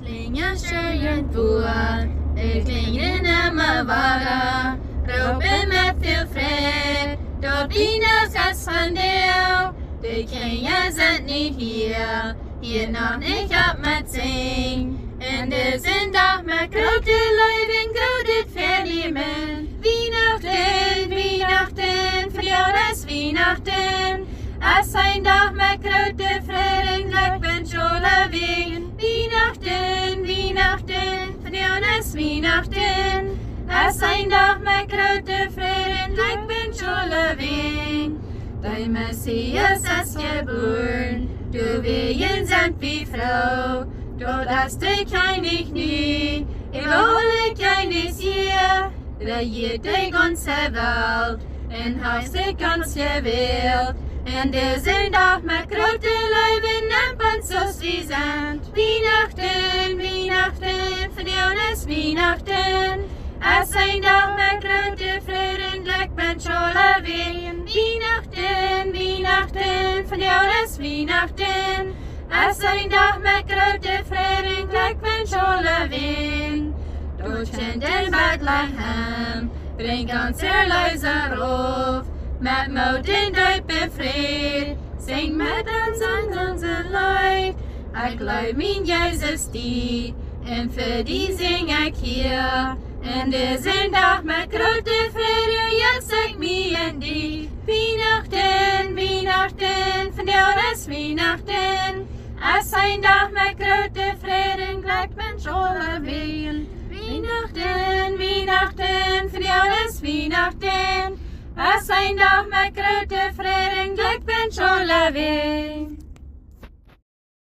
Klingasch en boer, klinken en mijn waren, roepen met veel vrede, door Klingasch van deel. De kringen zijn niet hier nog niet op met zing. En de zindag met grote luiden, groot verdienen. Weihnachten, voor jou is Weihnachten. Als zijn dag met grote vrede, gelijk ben je olawegen. Weihnachten, voor jou is Weihnachten. Als zijn dag met grote vrede, gelijk ben je olawegen. De Messias is geboren, du wegen sind wie Frau. Dort hast du König nie, überhole König hier. Regiert die ganze Welt, en heißt die ganze Welt. En der sind auch mit grote Leuben en Panzers wie sind. Weihnachten, für die ist Weihnachten. Es sind auch mit grote Frieden, gleich bin ich olawegen. Weihnachten, für die ist Weihnachten. Es sind auch mit grote Frieden, gleich bin ich olawegen. Dort in den Bethlehem, bring ganz leiser auf. Met moed en duip en vrede, zing met ons onze leid. Ik geloof in Jezus die, en voor die zing ik hier. En de zindag met grote vrede, yes ik me en die. Weihnachten, van jou is Weihnachten. Es zijn dag met grote vrede, gelijk ben olawegen. Weihnachten, van jou is Weihnachten. Es zijn dag met grote vrede, gelijk ben olawegen.